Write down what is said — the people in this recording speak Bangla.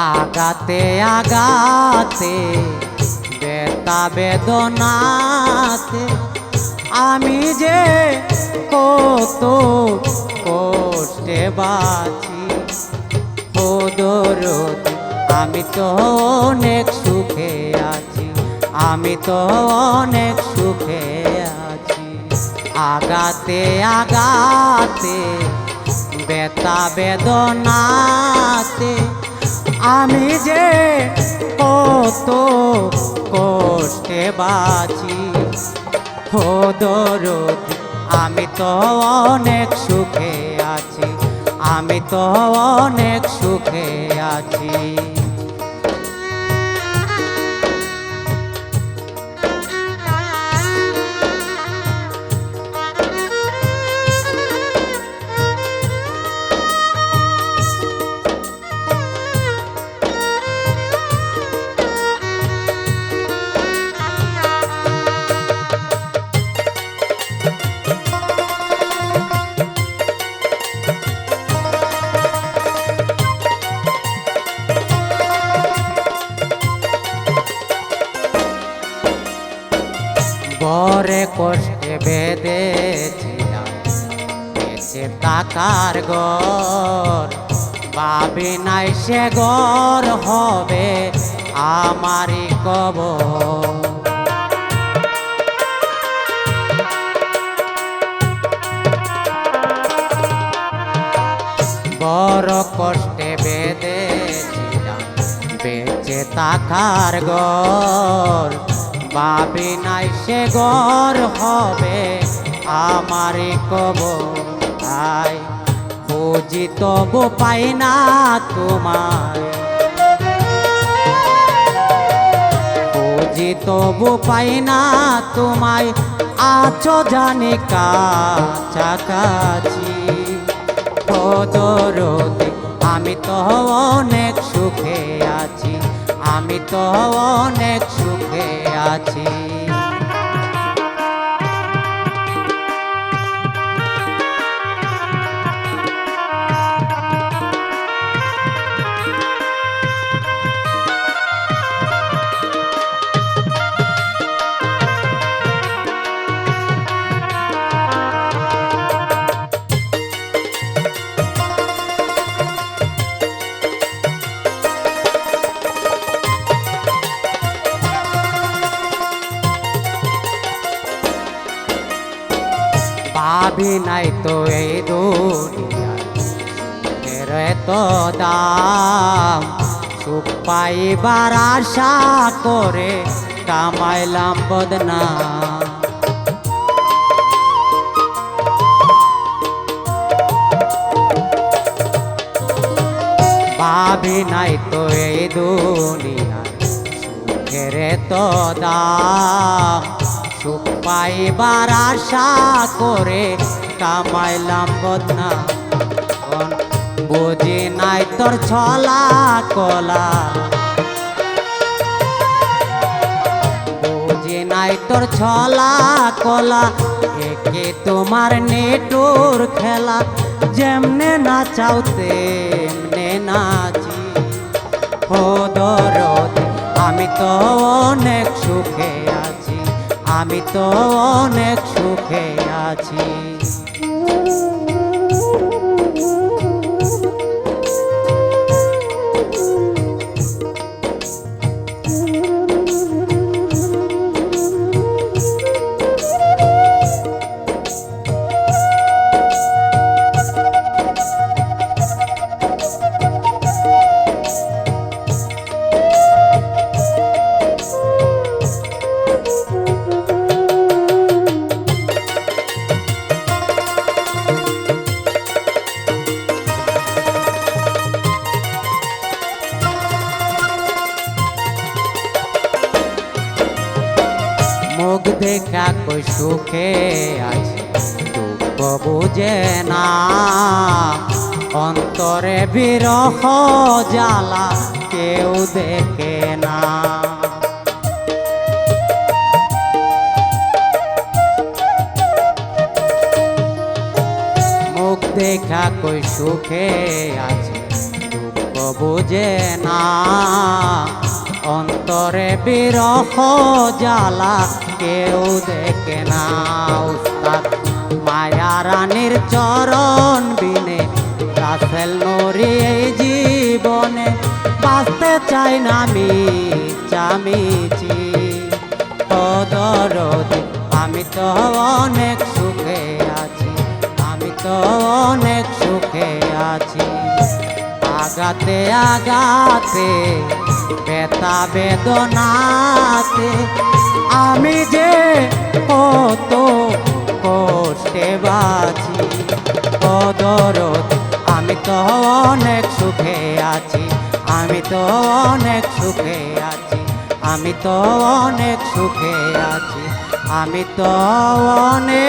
আগাতে আগাতে বেতা বেদনাতে আমি যে কত কষ্টে বাঁচি। ও দরদ আমি তো অনেক সুখে আছি, আমি তো অনেক সুখে আছি। আগাতে আগাতে বেতা বেদনাতে আমি যে কত কষ্টে বাঁচি। ও দরদ আমি তো অনেক সুখে আছি, আমি তো অনেক সুখে আছি। বরে কষ্টে বেঁধেছিলাম বেঁচে থাকার ঘর, ভাবি নাই সে ঘর হবে আমারই কবর। বড় কষ্টে বেঁধেছিলাম বেঁচে থাকার ঘর, ভাবি নাই সে ঘর হবে আমারই কবর। আয় খুঁজি তবু পাই না তোমায়, খুঁজি তবু পাই না তোমায়, আছো জানি কাছাকাছি। ও দরদ আমি তো অনেক সুখে আছি, আমি তো অনেক সুখে আছি। ভাবি নাই তো এই দুনিয়ার এত দাম, সুখ পাইবার আশা করে কামাইলাম বদনাম। ভাবি নাই তো এই দুনিয়ার সুখের এত দাম, সুখ পাইবার আশা করে কামাইলাম বদনাম। বুঝি নাই তোর ছলা কলা, বুঝি নাই তোর ছলা কলা, একে তোমার নেটুর খেলা, যেমনে নাচাও তেমনে নাচি। ও দরদ আমি তো অনেক সুখে আছি, আমি তো অনেক সুখে আছি। মুখ দেখা কই সুখে আছে দুঃখ বুঝে না, অন্তরে বিরহ জ্বালা কেউ দেখে না। মুখ দেখা কই সুখে আছে দুঃখ বুঝে না, অন্তরে বিরহ জ্বালা কেউ দেখে না। উস্তাদ মায়া রানীর চরণ বিনে রাসেল নুরি এই জীবনে বাঁচতে চাই না মিছি। ও দরদি আমি তো অনেক সুখে আছি, আমি তো অনেক সুখে আছি। আগাতে আগাতে ব্যথা বেদনাতে আমি যে কত কষ্টে বাঁচি। ও দরদি আমি তো অনেক সুখে আছি, আমি তো অনেক সুখে আছি, আমি তো অনেক সুখে আছি, আমি তো অনেক